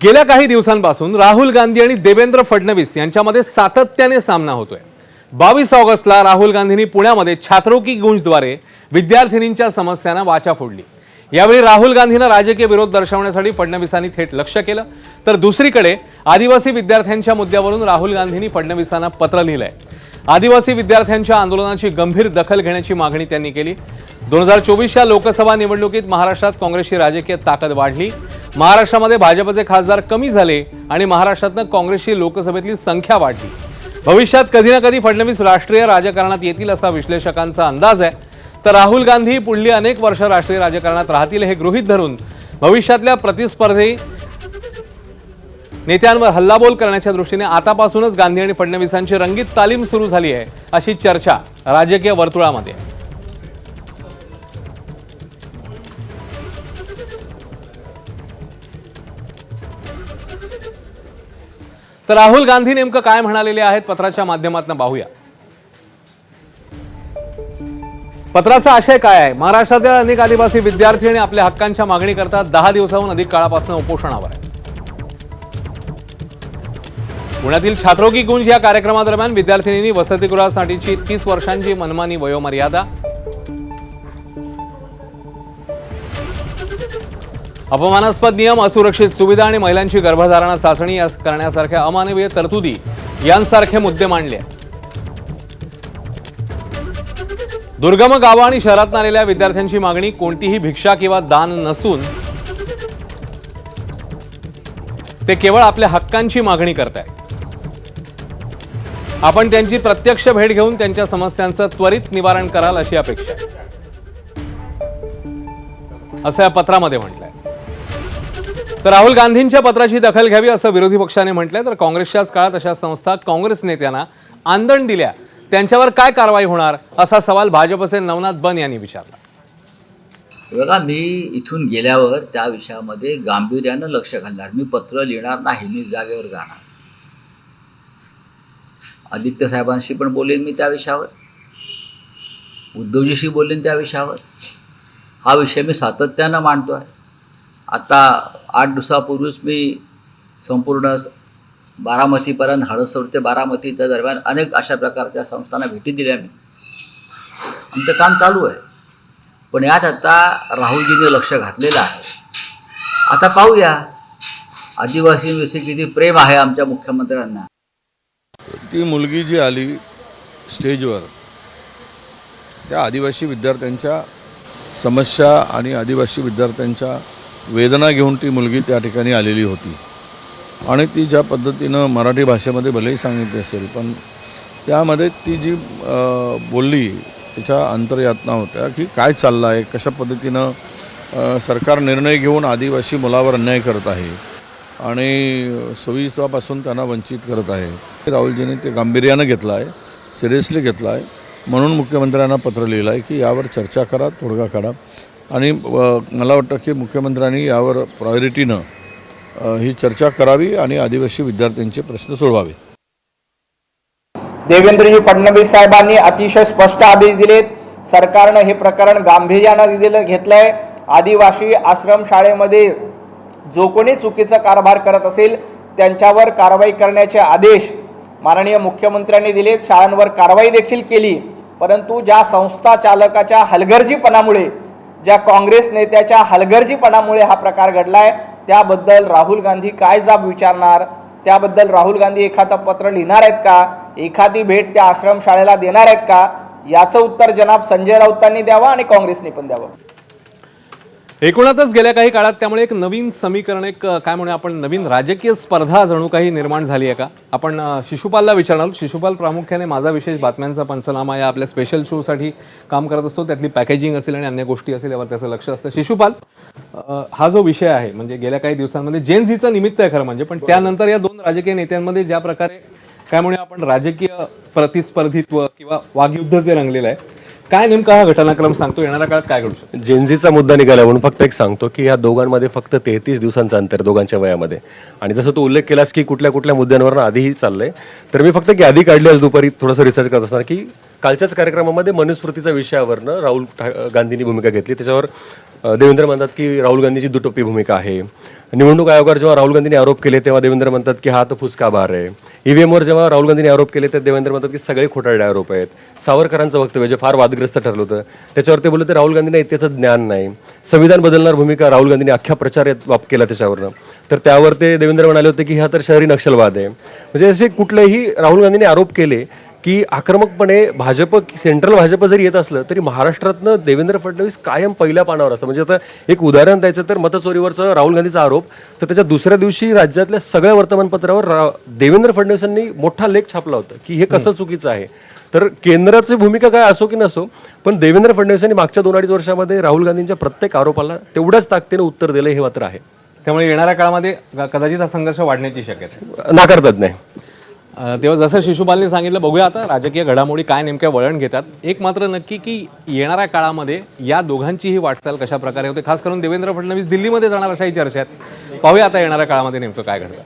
गेल्या काही दिवसांपासून राहुल गांधी आणि देवेंद्र फडणवीस यांच्यामध्ये सातत्याने सामना होतोय। 22 ऑगस्टला राहुल गांधींनी पुण्यामध्ये छात्रों की गूंजद्वारे विद्यार्थिनींच्या समस्यांना वाचा फोडली। यावेळी राहुल गांधींना राजकीय विरोध दर्शवण्यासाठी फडणवीसांनी थेट लक्ष केलं, तर दुसरीकडे आदिवासी विद्यार्थ्यांच्या मुद्द्यावरून राहुल गांधींनी फडणवीसांना पत्र लिहिलंय। आदिवासी विद्यार्थ्यांच्या आंदोलनाची गंभीर दखल घेण्याची मागणी त्यांनी केली। 2024च्या लोकसभा निवडणुकीत महाराष्ट्रात काँग्रेसची राजकीय ताकद वाढली। महाराष्ट्रामध्ये भाजपचे खासदार कमी झाले आणि महाराष्ट्रातनं काँग्रेसची लोकसभेतली संख्या वाढली। भविष्यात कधी ना कधी फडणवीस राष्ट्रीय राजकारणात येतील असा विश्लेषकांचा अंदाज आहे। तर राहुल गांधी पुढली अनेक वर्ष राष्ट्रीय राजकारणात राहतील हे गृहीत धरून भविष्यातल्या प्रतिस्पर्धी नेत्यांवर हल्लाबोल करण्याच्या दृष्टीने आतापासूनच गांधी आणि फडणवीसांची रंगीत तालीम सुरू झाली आहे, अशी चर्चा राजकीय वर्तुळामध्ये आहे। तर राहुल गांधी नेमकं काय म्हणालेले आहेत पत्राच्या माध्यमातून पाहूया। पत्राचा आशय काय आहे? महाराष्ट्रातील अनेक आदिवासी विद्यार्थी आणि आपल्या हक्कांच्या मागणी करतात 10 दिवसांहून अधिक काळापासून उपोषणावर आहे। पुण्यातील छात्रों की गूंज या कार्यक्रमादरम्यान विद्यार्थिनींनी वसतिगृहासाठीची 30 वर्षांची मनमानी वयोमर्यादा, अपमानास्पद नियम, असुरक्षित सुविधा आणि महिलांची गर्भधारणा चाचणी करण्यासारख्या अमानवीय तरतुदी यांसारखे मुद्दे मांडले। दुर्गम गावं आणि शहरात आलेल्या विद्यार्थ्यांची मागणी कोणतीही भिक्षा किंवा दान नसून ते केवळ आपल्या हक्कांची मागणी करतायत। आपण त्यांची प्रत्यक्ष भेट घेऊन त्यांच्या समस्यांचं त्वरित निवारण कराल अशी अपेक्षा आहे, असं या पत्रामध्ये म्हटलंय। तर राहुल गांधींच्या पत्राची दखल घ्यावी असं विरोधी पक्षाने म्हटलंय। तर काँग्रेसच्याच काळात अशा संस्था काँग्रेस नेत्यांना आंदण दिल्या, त्यांच्यावर काय कारवाई होणार असा सवाल भाजपचे नवनाथ बन यांनी विचारला। बघा, मी इथून गेल्यावर त्या विषयामध्ये गांभीर्यानं लक्ष घालणार। मी पत्र लिहिणार नाही, मी जागेवर जाणार। आदित्य साहेबांशी पण बोलेन मी त्या विषयावर, उद्धवजीशी बोलेन त्या विषयावर। हा विषय मी सातत्यानं मांडतो आहे। आता 8 दिवसापूर्वीच मी संपूर्ण बारामतीपर्यंत, हडसर ते बारामतीच्या दरम्यान अनेक अशा प्रकारच्या संस्थांना भेटी दिल्या मी। आमचं काम चालू आहे, पण यात आता राहुलजींनी लक्ष घातलेलं आहे। आता पाहूया आदिवासींविषयी किती प्रेम आहे आमच्या मुख्यमंत्र्यांना। ती मुलगी जी आली स्टेजवर, त्या आदिवासी विद्यार्थ्यांच्या समस्या आणि आदिवासी विद्यार्थ्यांच्या वेदना घेऊन ती मुलगी त्या ठिकाणी आलेली होती आणि ती ज्या पद्धतीनं मराठी भाषेमध्ये भलेही सांगितली असेल, पण त्यामध्ये ती जी बोलली त्याच्या अंतर्यातना होत्या की काय चाललं आहे, कशा पद्धतीनं सरकार निर्णय घेऊन आदिवासी मुलावर अन्याय करत आहे आणि सुविधापासून त्यांना वंचित करत आहे। राहुलजींनी ते गांभीर्यानं घेतलं आहे, सिरियसली घेतलं आहे, म्हणून मुख्यमंत्र्यांना पत्र लिहिलं आहे की यावर चर्चा करा, तोडगा काढा। आणि मला वाटतं की मुख्यमंत्र्यांनी यावर प्रायोरिटीनं ही चर्चा करावी आणि आदिवासी विद्यार्थ्यांचे प्रश्न सोडवावेत। देवेंद्रजी फडणवीस साहेबांनी अतिशय स्पष्ट आदेश दिलेत। सरकारनं हे प्रकरण गांभीर्यानं घेतलंय। आदिवासी आश्रमशाळेमध्ये जो कोणी चुकीचा कारभार करत असेल त्यांच्यावर कारवाई करण्याचे आदेश माननीय मुख्यमंत्र्यांनी दिलेत। शाळांवर कारवाई देखील केली, परंतु ज्या संस्था चालकाच्या हलगर्जीपणामुळे, ज्या काँग्रेस नेत्याच्या हलगर्जीपणामुळे हा प्रकार घडलाय, त्याबद्दल राहुल गांधी काय जाब विचारणार? त्याबद्दल राहुल गांधी एखादं पत्र लिहिणार आहेत का? एखादी भेट त्या आश्रमशाळेला देणार आहेत का? याचं उत्तर जनाब संजय राऊतांनी द्यावं आणि काँग्रेसने पण द्यावं। एकूणातच गेल्या काही काळात त्यामुळे एक नवीन समीकरण, एक काय म्हणूया आपण, नवीन राजकीय स्पर्धा जणू काही निर्माण झाली आहे का? आपण शिशुपालला विचारणार आहोत। शिशुपाल प्रामुख्याने माझा विशेष बातम्यांचा पंचनामा या आपल्या स्पेशल शोसाठी काम करत असतो, त्यातली पॅकेजिंग असेल आणि अन्य गोष्टी असेल यावर त्याचं लक्ष असतं। शिशुपाल, हा जो विषय आहे म्हणजे गेल्या काही दिवसांमध्ये जेन झीचं निमित्त आहे खरं म्हणजे, पण त्यानंतर या दोन राजकीय नेत्यांमध्ये ज्या प्रकारे काय म्हणूया आपण राजकीय प्रतिस्पर्धित्व किंवा वागयुद्ध जे रंगलेलं आहे, काय नेमका हा घटनाक्रम सांगतो? येणाऱ्या काळात काय घडू शकतो? जेनझीचा मुद्दा निघाला म्हणून फक्त एक सांगतो की या दोघांमध्ये फक्त 33 दिवसांचं अंतर दोघांच्या वयामध्ये, आणि जसं तू उल्लेख केलास की कुठल्या कुठल्या मुद्द्यांवर आधीही चाललंय, तर मी फक्त की आधी काढली आज दुपारी थोडंसं रिसर्च करत असताना की कालच्याच कार्यक्रमामध्ये मनुस्मृतीच्या विषयावरनं राहुल गांधींनी भूमिका घेतली। त्याच्यावर देवेंद्र म्हणतात की राहुल गांधीची दुटोपी भूमिका आहे, निवडणूक आयोगावर जेव्हा राहुल गांधींनी आरोप केले तेव्हा देवेंद्र म्हणतात की हा तर फुसका भार आहे. ईव्हीएमवर जेव्हा राहुल गांधींनी आरोप केले तर देवेंद्र म्हणतात की सगळे खोटारडे आरोप आहेत. सावरकरांचं वक्तव्य जे फार वादग्रस्त ठरलं होतं त्याच्यावर ते बोलले तर राहुल गांधींना इतक्याचं ज्ञान नाही. संविधान बदलणार भूमिका राहुल गांधींनी अख्ख्या प्रचार केला त्याच्यावरनं. तर त्यावर ते देवेंद्र म्हणाले होते की हा तर शहरी नक्षलवाद आहे. म्हणजे असे कुठलेही राहुल गांधींनी आरोप केले की आक्रमकपणे भाजप सेंट्रल भाजप जरी येत असलं तरी महाराष्ट्रातनं देवेंद्र फडणवीस कायम पहिल्या पानावर असतं. म्हणजे आता एक उदाहरण द्यायचं तर मतचोरीवरचं राहुल गांधीचा आरोप तर त्याच्या दुसऱ्या दिवशी राज्यातल्या सगळ्या वर्तमानपत्रावर देवेंद्र फडणवीसांनी मोठा लेख छापला होता की हे कसं चुकीचं आहे. तर केंद्राची भूमिका काय असो की नसो पण देवेंद्र फडणवीसांनी मागच्या 2-2.5 वर्षामध्ये राहुल गांधींच्या प्रत्येक आरोपाला तेवढ्याच ताकदीने उत्तर दिलं हे मात्र आहे. त्यामुळे येणाऱ्या काळामध्ये कदाचित हा संघर्ष वाढण्याची शक्यता आहे. नाकारतात नाही. तेव्हा जसं शिशुपालने सांगितलं, बघूया आता राजकीय घडामोडी काय नेमक्या वळण घेतात. एक मात्र नक्की की येणाऱ्या काळामध्ये या दोघांचीही वाटचाल कशा प्रकारे होते, खास करून देवेंद्र फडणवीस दिल्लीमध्ये जाणार अशाही चर्चा आहेत. पाहूया आता येणाऱ्या काळामध्ये नेमकं काय घडतं.